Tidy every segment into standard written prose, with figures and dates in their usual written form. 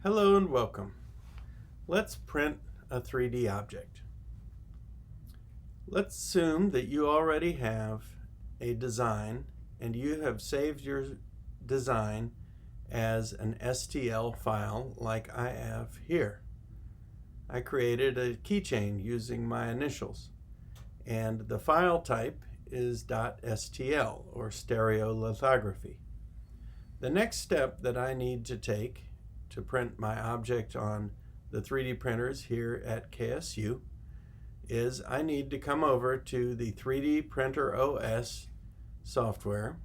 Hello and welcome. Let's print a 3D object. Let's assume that you already have a design and you have saved your design as an STL file like I have here. I created a keychain using my initials, and the file type is .stl or stereolithography. The next step that I need to take to print my object on the 3D printers here at KSU is I need to come over to the 3D Printer OS software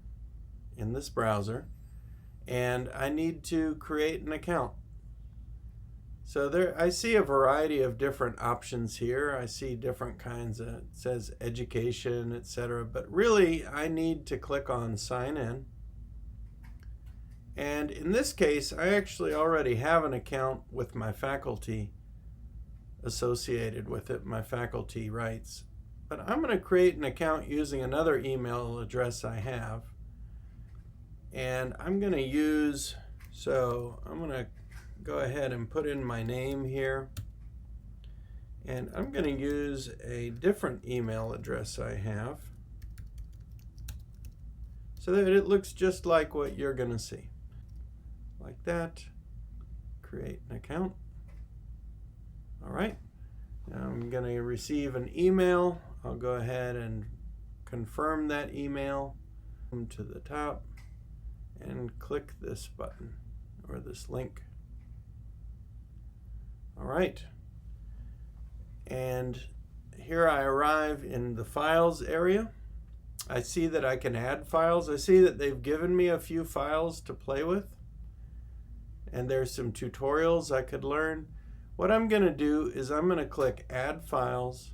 in this browser, and I need to create an account. So there I see a variety of different options here. I see different kinds of, it says education, etc. But really I need to click on sign in. And in this case, I actually already have an account with my faculty associated with it, my faculty rights. But I'm going to create an account using another email address I have. And I'm going to use, I'm going to go ahead and put in my name here. And I'm going to use a different email address I have so that it looks just like what you're going to see. Like that. Create an account. All right. Now I'm going to receive an email. I'll go ahead and confirm that email. Come to the top and click this button or this link. All right. And here I arrive in the files area. I see that I can add files. I see that they've given me a few files to play with. And there's some tutorials I could learn. What I'm going to do is I'm going to click Add Files.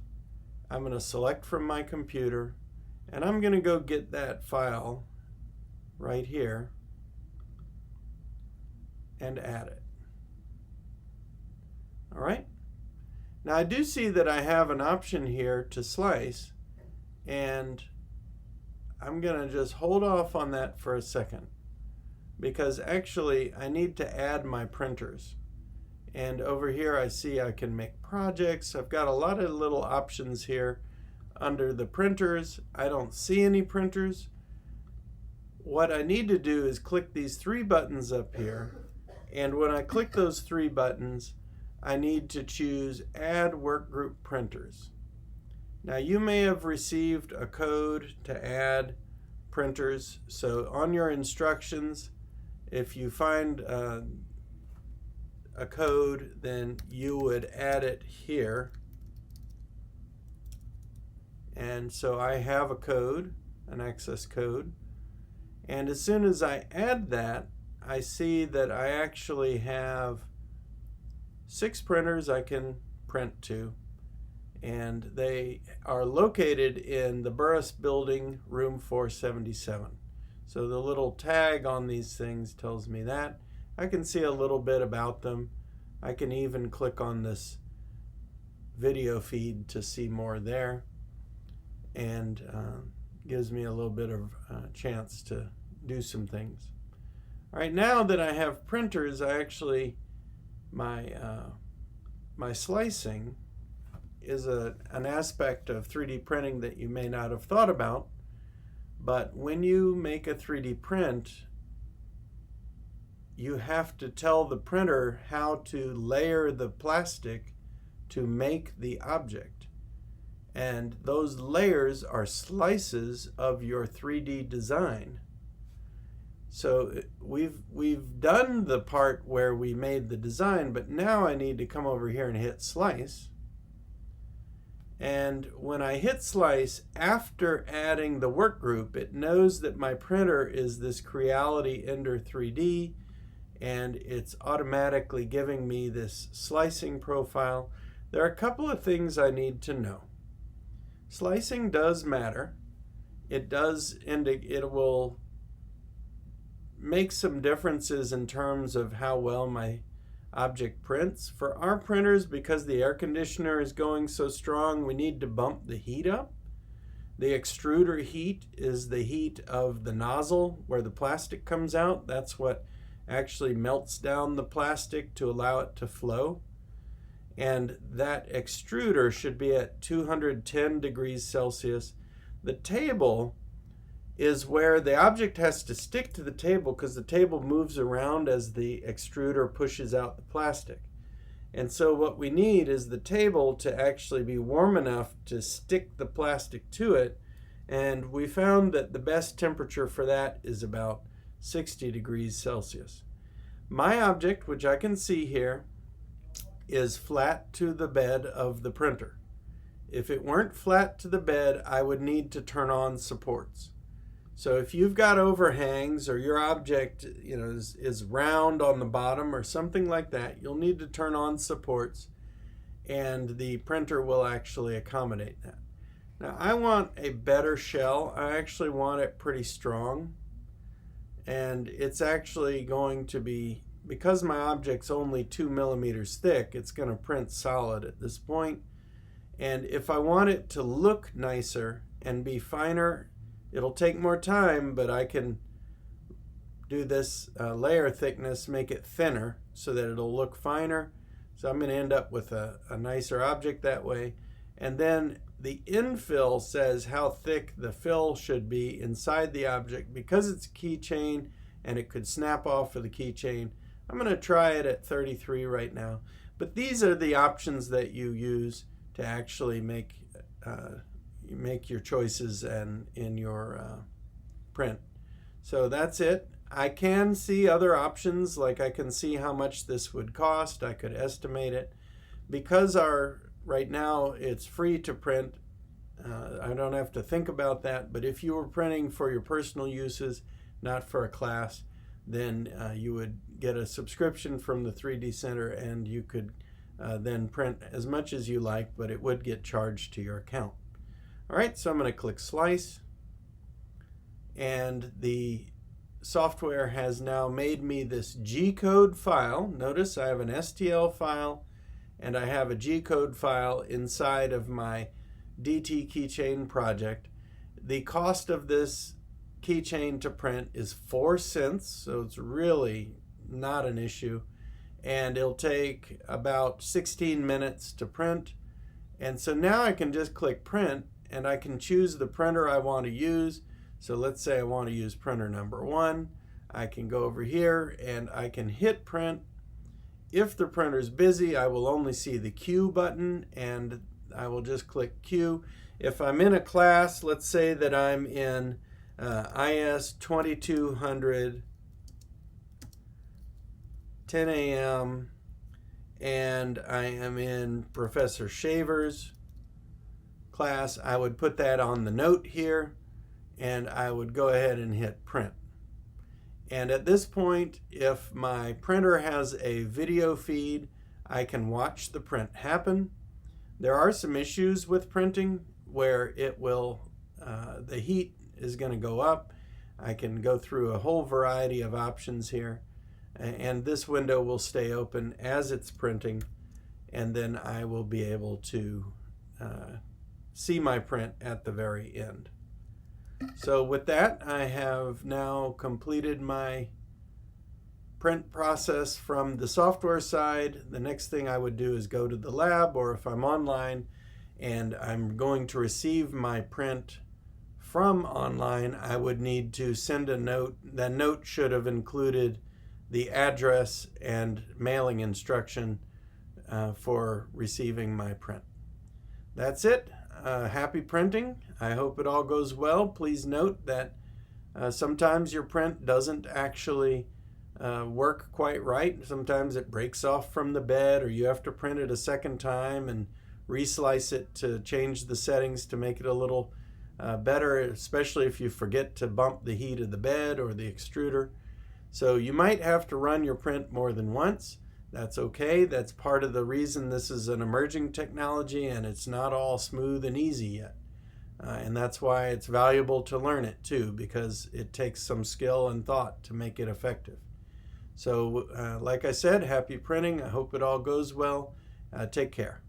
I'm going to select from my computer, and I'm going to go get that file right here and add it. All right. Now I do see that I have an option here to slice, and I'm going to just hold off on that for a second, because actually I need to add my printers. And over here I see I can make projects. I've got a lot of little options here. Under the printers, I don't see any printers. What I need to do is click these three buttons up here. And when I click those three buttons, I need to choose Add Workgroup Printers. Now you may have received a code to add printers. So on your instructions, if you find a code, then you would add it here. And so I have a code, an access code. And as soon as I add that, I see that I actually have 6 printers I can print to. And they are located in the Burris Building, room 477. So the little tag on these things tells me that. I can see a little bit about them. I can even click on this video feed to see more there, and gives me a little bit of chance to do some things. All right, now that I have printers, I actually, my slicing is an aspect of 3D printing that you may not have thought about. But when you make a 3D print, you have to tell the printer how to layer the plastic to make the object. And those layers are slices of your 3D design. So we've done the part where we made the design, but now I need to come over here and hit slice. And when I hit slice, after adding the work group, it knows that my printer is this Creality Ender 3D, and it's automatically giving me this slicing profile. There are a couple of things I need to know. Slicing does matter. It will make some differences in terms of how well my object prints. For our printers, because the air conditioner is going so strong, we need to bump the heat up. The extruder heat is the heat of the nozzle where the plastic comes out. That's what actually melts down the plastic to allow it to flow. And that extruder should be at 210 degrees Celsius. The table is where the object has to stick to the table because the table moves around as the extruder pushes out the plastic. And so what we need is the table to actually be warm enough to stick the plastic to it. And we found that the best temperature for that is about 60 degrees Celsius. My object, which I can see here, is flat to the bed of the printer. If it weren't flat to the bed, I would need to turn on supports. So if you've got overhangs or your object is round on the bottom or something like that, you'll need to turn on supports and the printer will actually accommodate that. Now I want a better shell. I actually want it pretty strong, and it's actually going to be, because my object's only 2 millimeters thick, it's going to print solid at this point. And if I want it to look nicer and be finer, it'll take more time, but I can do this layer thickness, make it thinner so that it'll look finer. So I'm going to end up with a nicer object that way. And then the infill says how thick the fill should be inside the object. Because it's a keychain and it could snap off of the keychain, I'm going to try it at 33 right now. But these are the options that you use to actually make your choices and in your print. So that's it. I can see other options, like I can see how much this would cost. I could estimate it. Because right now it's free to print, I don't have to think about that. But if you were printing for your personal uses, not for a class, then you would get a subscription from the 3D Center, and you could then print as much as you like, but it would get charged to your account. All right, so I'm going to click Slice, and the software has now made me this G-code file. Notice I have an STL file and I have a G-code file inside of my DT keychain project. The cost of this keychain to print is 4 cents, so it's really not an issue, and it'll take about 16 minutes to print. And so now I can just click print, and I can choose the printer I want to use. So let's say I want to use printer number 1. I can go over here and I can hit print. If the printer's busy, I will only see the Q button, and I will just click Q. If I'm in a class, let's say that I'm in IS 2200, 10 a.m., and I am in Professor Shaver's class, I would put that on the note here, and I would go ahead and hit print. And at this point, if my printer has a video feed, I can watch the print happen. There are some issues with printing where it will, the heat is going to go up. I can go through a whole variety of options here, and this window will stay open as it's printing, and then I will be able to see my print at the very end. So with that, I have now completed my print process from the software side. The next thing I would do is go to the lab, or if I'm online and I'm going to receive my print from online, I would need to send a note. That note should have included the address and mailing instruction for receiving my print. That's it. Happy printing. I hope it all goes well. Please note that sometimes your print doesn't actually work quite right. Sometimes it breaks off from the bed, or you have to print it a second time and reslice it to change the settings to make it a little better, especially if you forget to bump the heat of the bed or the extruder. So you might have to run your print more than once. That's okay. That's part of the reason this is an emerging technology, and it's not all smooth and easy yet. And that's why it's valuable to learn it too, because it takes some skill and thought to make it effective. So like I said, happy printing. I hope it all goes well. Take care.